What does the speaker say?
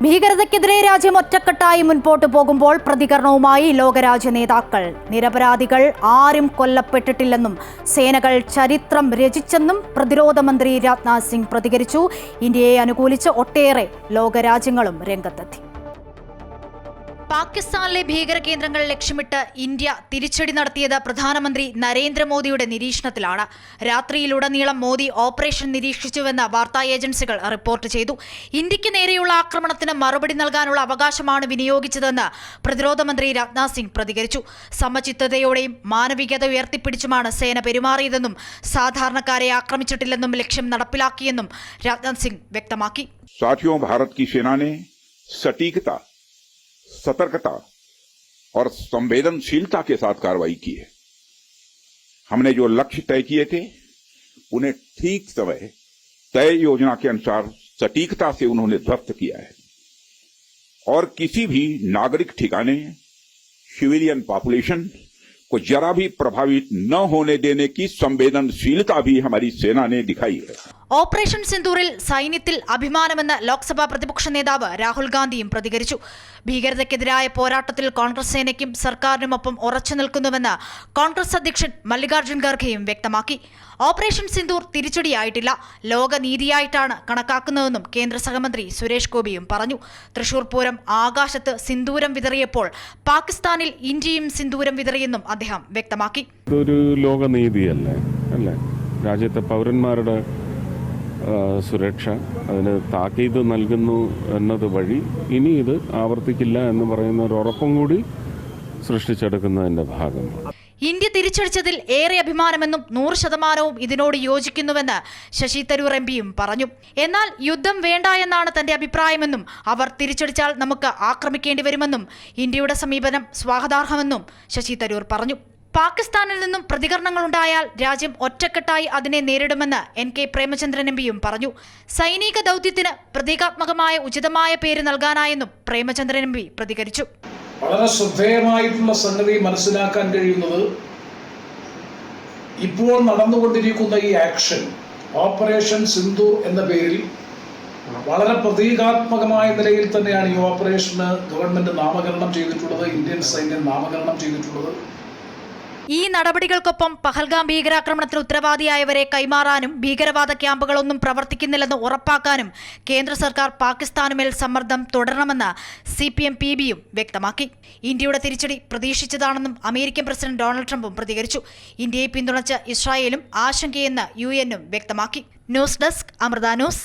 ഭീകരതയ്ക്കെതിരെ രാജ്യം ഒറ്റക്കെട്ടായി മുൻപോട്ടു പോകുമ്പോൾ പ്രതികരണവുമായി ലോകരാജ്യ നേതാക്കൾ. നിരപരാധികൾ ആരും കൊല്ലപ്പെട്ടിട്ടില്ലെന്നും സേനകൾ ചരിത്രം രചിച്ചെന്നും പ്രതിരോധ മന്ത്രി രാജ്നാഥ് സിംഗ് പ്രതികരിച്ചു. ഇന്ത്യയെ അനുകൂലിച്ച് ഒട്ടേറെ ലോകരാജ്യങ്ങളും രംഗത്തെത്തി. പാകിസ്ഥാനിലെ ഭീകര കേന്ദ്രങ്ങൾ ലക്ഷ്യമിട്ട് ഇന്ത്യ തിരിച്ചടി നടത്തിയത് പ്രധാനമന്ത്രി നരേന്ദ്രമോദിയുടെ നിരീക്ഷണത്തിലാണ്. രാത്രിയിലുടനീളം മോദി ഓപ്പറേഷൻ നിരീക്ഷിച്ചുവെന്ന് വാർത്താ ഏജൻസികൾ റിപ്പോർട്ട് ചെയ്തു. ഇന്ത്യക്ക് നേരെയുള്ള ആക്രമണത്തിന് മറുപടി നൽകാനുള്ള അവകാശമാണ് വിനിയോഗിച്ചതെന്ന് പ്രതിരോധ മന്ത്രി രാജ്നാഥ് സിംഗ് പ്രതികരിച്ചു. സമചിത്തതയോടെയും മാനവികത ഉയർത്തിപ്പിടിച്ചുമാണ് സേന പെരുമാറിയതെന്നും സാധാരണക്കാരെ ആക്രമിച്ചിട്ടില്ലെന്നും ലക്ഷ്യം നടപ്പിലാക്കിയെന്നും രാജ്നാഥ് സിംഗ് വ്യക്തമാക്കി. सतर्कता और संवेदनशीलता के साथ कार्रवाई की है। हमने जो लक्ष्य तय किए थे उन्हें ठीक समय तय योजना के अनुसार सटीकता से उन्होंने ध्वस्त किया है और किसी भी नागरिक ठिकाने सिविलियन पॉपुलेशन को जरा भी प्रभावित न होने देने की संवेदनशीलता भी हमारी सेना ने दिखाई है. ഓപ്പറേഷൻ സിന്ദൂറിൽ സൈന്യത്തിൽ അഭിമാനമെന്ന് ലോക്സഭാ പ്രതിപക്ഷ നേതാവ് രാഹുൽ ഗാന്ധിയും പ്രതികരിച്ചു. ഭീകരതയ്ക്കെതിരായ പോരാട്ടത്തിൽ കോൺഗ്രസ് സേനയ്ക്കും സർക്കാരിനുമൊപ്പം ഉറച്ചു നിൽക്കുന്നുവെന്ന് കോൺഗ്രസ് അധ്യക്ഷൻ മല്ലികാർജ്ജുൻ ഖർഗെയും വ്യക്തമാക്കി. ഓപ്പറേഷൻ സിന്ദൂർ തിരിച്ചടിയായിട്ടില്ല, ലോകനീതിയായിട്ടാണ് കണക്കാക്കുന്നതെന്നും കേന്ദ്ര സഹമന്ത്രി സുരേഷ് ഗോപിയും പറഞ്ഞു. തൃശൂർ പൂരം ആകാശത്ത് സിന്ദൂരം വിതറിയപ്പോൾ പാകിസ്ഥാനിൽ ഇന്ത്യയും സിന്ദൂരം വിതറിയെന്നും അദ്ദേഹം വ്യക്തമാക്കി. ഇതൊരു ലോകനീതിയല്ലേ അല്ലേ? രാജ്യത്തെ പൗരന്മാരുടെ സുരക്ഷ അതിന് താക്കീത് നൽകുന്നു എന്നത് വഴി ഇനി ഇത് ആവർത്തിക്കില്ല എന്ന് പറയുന്ന ഒരു ഉറപ്പും കൂടി സൃഷ്ടിച്ചെടുക്കുന്നതിന്റെ ഭാഗമാണ്. ഇന്ത്യ തിരിച്ചടിച്ചതിൽ ഏറെ അഭിമാനമെന്നും 100% ഇതിനോട് യോജിക്കുന്നുവെന്ന് ശശി തരൂർ എംപിയും പറഞ്ഞു. എന്നാൽ യുദ്ധം വേണ്ട എന്നാണ് തന്റെ അഭിപ്രായമെന്നും അവർ തിരിച്ചടിച്ചാൽ നമുക്ക് ആക്രമിക്കേണ്ടി വരുമെന്നും ഇന്ത്യയുടെ സമീപനം സ്വാഗതാർഹമെന്നും ശശി തരൂർ പറഞ്ഞു. പാകിസ്ഥാനിൽ നിന്നും പ്രതികരണങ്ങളുണ്ടായാൽ രാജ്യം ഒറ്റക്കെട്ടായി അതിനെ നേരിടുമെന്ന് NK പ്രേമചന്ദ്രൻ എംപിയും പറഞ്ഞു. സൈനിക ദൗത്യത്തിന് പ്രതീകാത്മകമായ ഉചിതമായ പേര് നൽകാനായെന്നും പ്രേമചന്ദ്രൻ എംപി പ്രതികരിച്ചു. വളരെ ശ്രദ്ധേയമായിട്ടുള്ള സംഗതി മനസ്സിലാക്കാൻ കഴിയുന്നത് ഇപ്പോൾ നടന്നുകൊണ്ടിരിക്കുന്ന ഈ ആക്ഷൻ ഓപ്പറേഷൻ സിന്ദൂർ എന്ന പേരിൽ വളരെ പ്രതീകാത്മകമായ നിലയിൽ തന്നെയാണ് ഈ ഓപ്പറേഷന് ഗവൺമെന്റ് നാമകരണം ചെയ്തിട്ടുള്ളത്, ഇന്ത്യൻ സൈന്യം നാമകരണം ചെയ്തിട്ടുള്ളത്. ഈ നടപടികൾക്കൊപ്പം പഹൽഗാം ഭീകരാക്രമണത്തിന് ഉത്തരവാദിയായവരെ കൈമാറാനും ഭീകരവാദ ക്യാമ്പുകളൊന്നും പ്രവർത്തിക്കുന്നില്ലെന്ന് ഉറപ്പാക്കാനും കേന്ദ്ര സർക്കാർ പാകിസ്ഥാനുമേൽ സമ്മർദ്ദം തുടരണമെന്ന് CPM PBയും വ്യക്തമാക്കി. ഇന്ത്യയുടെ തിരിച്ചടി പ്രതീക്ഷിച്ചതാണെന്നും അമേരിക്കൻ പ്രസിഡന്റ് ഡൊണാൾഡ് ട്രംപും പ്രതികരിച്ചു. ഇന്ത്യയെ പിന്തുണച്ച് ഇസ്രായേലും ആശങ്കയെന്ന് UN വ്യക്തമാക്കി. News desk, Amrita news.